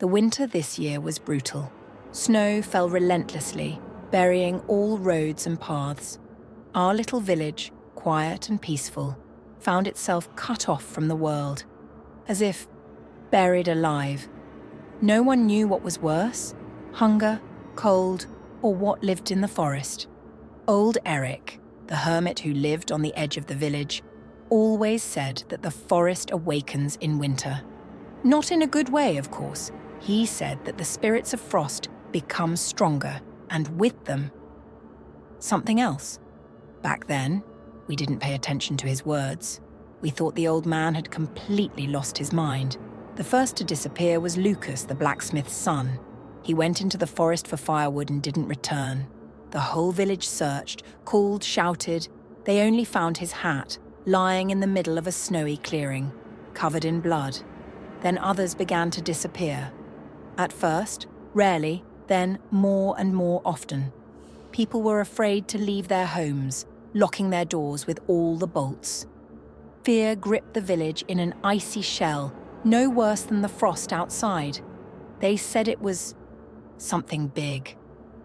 The winter this year was brutal. Snow fell relentlessly, burying all roads and paths. Our little village, quiet and peaceful, found itself cut off from the world, as if buried alive. No one knew what was worse, hunger, cold, or what lived in the forest. Old Eric, the hermit who lived on the edge of the village, always said that the forest awakens in winter. Not in a good way, of course. He said that the spirits of frost become stronger, and with them, something else. Back then, we didn't pay attention to his words. We thought the old man had completely lost his mind. The first to disappear was Lucas, the blacksmith's son. He went into the forest for firewood and didn't return. The whole village searched, called, shouted. They only found his hat, lying in the middle of a snowy clearing, covered in blood. Then others began to disappear. At first, rarely, then more and more often. People were afraid to leave their homes, locking their doors with all the bolts. Fear gripped the village in an icy shell, no worse than the frost outside. They said it was something big,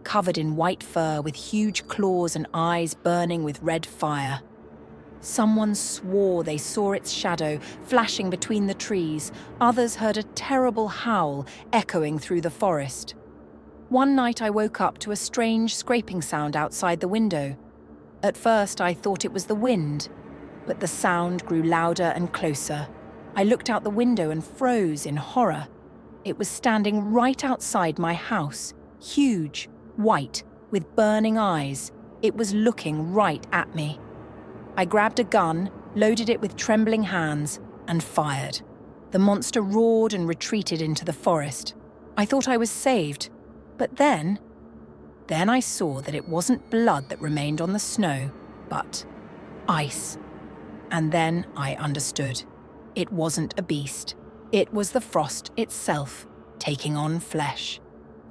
covered in white fur with huge claws and eyes burning with red fire. Someone swore they saw its shadow flashing between the trees. Others heard a terrible howl echoing through the forest. One night I woke up to a strange scraping sound outside the window. At first I thought it was the wind, but the sound grew louder and closer. I looked out the window and froze in horror. It was standing right outside my house, huge, white, with burning eyes. It was looking right at me. I grabbed a gun, loaded it with trembling hands, and fired. The monster roared and retreated into the forest. I thought I was saved, but then I saw that it wasn't blood that remained on the snow, but ice. And then I understood. It wasn't a beast. It was the frost itself, taking on flesh.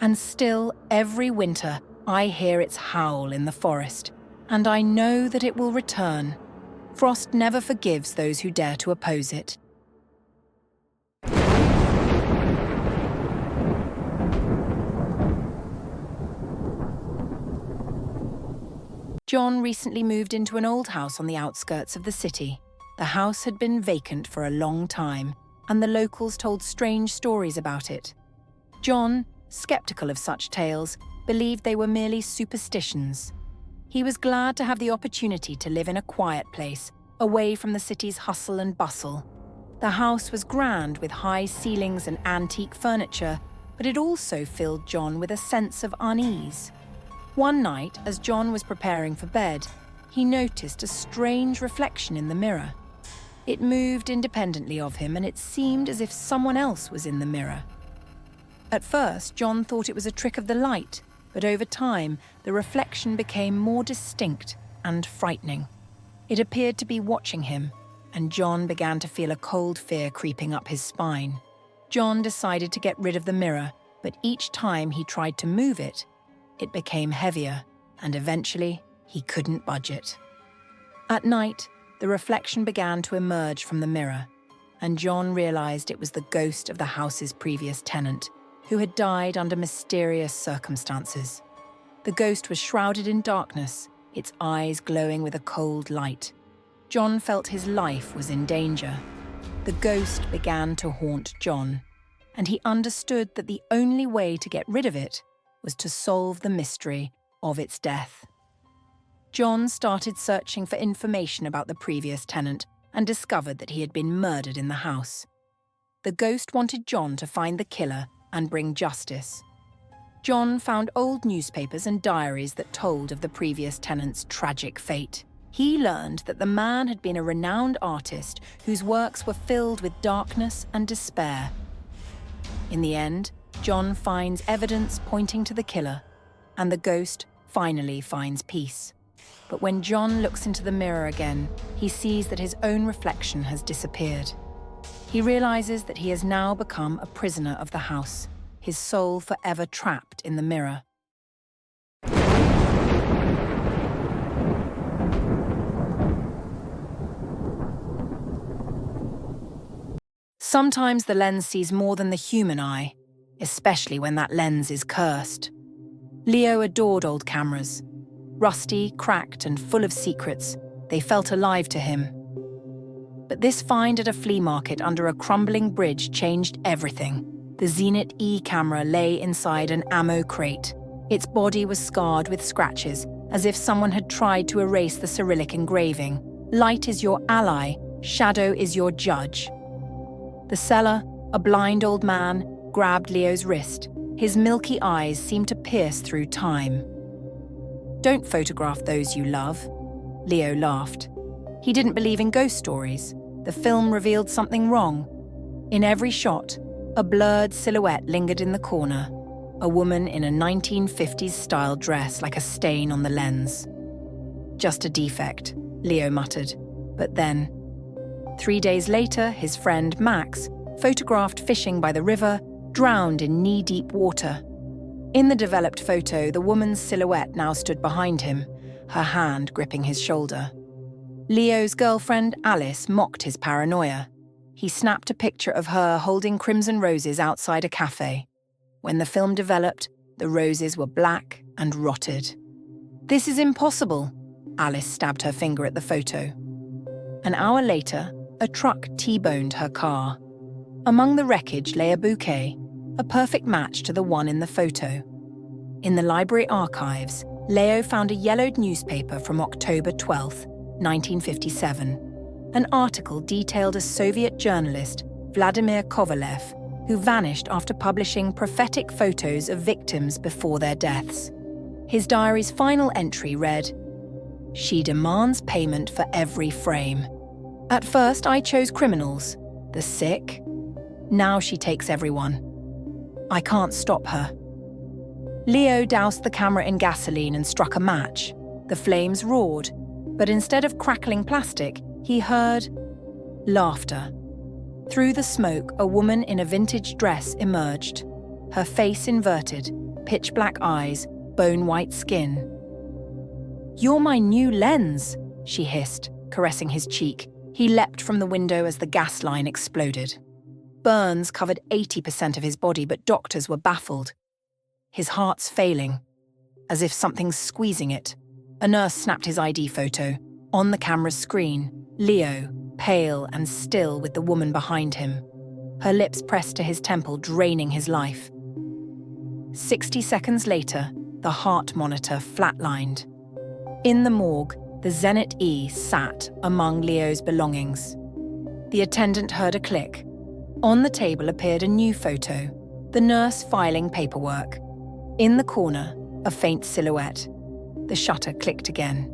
And still, every winter, I hear its howl in the forest, and I know that it will return. Frost never forgives those who dare to oppose it. John recently moved into an old house on the outskirts of the city. The house had been vacant for a long time, and the locals told strange stories about it. John, skeptical of such tales, believed they were merely superstitions. He was glad to have the opportunity to live in a quiet place, away from the city's hustle and bustle. The house was grand with high ceilings and antique furniture, but it also filled John with a sense of unease. One night, as John was preparing for bed, he noticed a strange reflection in the mirror. It moved independently of him, and it seemed as if someone else was in the mirror. At first, John thought it was a trick of the light, but over time, the reflection became more distinct and frightening. It appeared to be watching him, and John began to feel a cold fear creeping up his spine. John decided to get rid of the mirror, but each time he tried to move it, it became heavier, and eventually, he couldn't budge it. At night, the reflection began to emerge from the mirror, and John realized it was the ghost of the house's previous tenant, who had died under mysterious circumstances. The ghost was shrouded in darkness, its eyes glowing with a cold light. John felt his life was in danger. The ghost began to haunt John, and he understood that the only way to get rid of it was to solve the mystery of its death. John started searching for information about the previous tenant and discovered that he had been murdered in the house. The ghost wanted John to find the killer and bring justice. John found old newspapers and diaries that told of the previous tenant's tragic fate. He learned that the man had been a renowned artist whose works were filled with darkness and despair. In the end, John finds evidence pointing to the killer, and the ghost finally finds peace. But when John looks into the mirror again, he sees that his own reflection has disappeared. He realizes that he has now become a prisoner of the house, his soul forever trapped in the mirror. Sometimes the lens sees more than the human eye. especially when that lens is cursed. Leo adored old cameras. Rusty, cracked, and full of secrets, they felt alive to him. But this find at a flea market under a crumbling bridge changed everything. The Zenit E camera lay inside an ammo crate. Its body was scarred with scratches, as if someone had tried to erase the Cyrillic engraving. Light is your ally, shadow is your judge. The seller, a blind old man, grabbed Leo's wrist. His milky eyes seemed to pierce through time. "Don't photograph those you love," Leo laughed. He didn't believe in ghost stories. The film revealed something wrong. In every shot, a blurred silhouette lingered in the corner, a woman in a 1950s-style dress like a stain on the lens. "Just a defect," Leo muttered. But then, 3 days later, his friend Max, photographed fishing by the river, drowned in knee-deep water. In the developed photo, the woman's silhouette now stood behind him, her hand gripping his shoulder. Leo's girlfriend, Alice, mocked his paranoia. He snapped a picture of her holding crimson roses outside a cafe. When the film developed, the roses were black and rotted. "This is impossible," Alice stabbed her finger at the photo. An hour later, a truck T-boned her car. Among the wreckage lay a bouquet, a perfect match to the one in the photo. In the library archives, Leo found a yellowed newspaper from October 12, 1957. An article detailed a Soviet journalist, Vladimir Kovalev, who vanished after publishing prophetic photos of victims before their deaths. His diary's final entry read, "She demands payment for every frame. At first I chose criminals, the sick. Now she takes everyone. I can't stop her." Leo doused the camera in gasoline and struck a match. The flames roared, but instead of crackling plastic, he heard laughter. Through the smoke, a woman in a vintage dress emerged, her face inverted, pitch-black eyes, bone-white skin. "You're my new lens," she hissed, caressing his cheek. He leapt from the window as the gas line exploded. Burns covered 80% of his body, but doctors were baffled. His heart's failing, as if something's squeezing it. A nurse snapped his ID photo. On the camera's screen, Leo, pale and still with the woman behind him. Her lips pressed to his temple, draining his life. 60 seconds later, the heart monitor flatlined. In the morgue, the Zenit E sat among Leo's belongings. The attendant heard a click. On the table appeared a new photo, the nurse filing paperwork. In the corner, a faint silhouette. The shutter clicked again.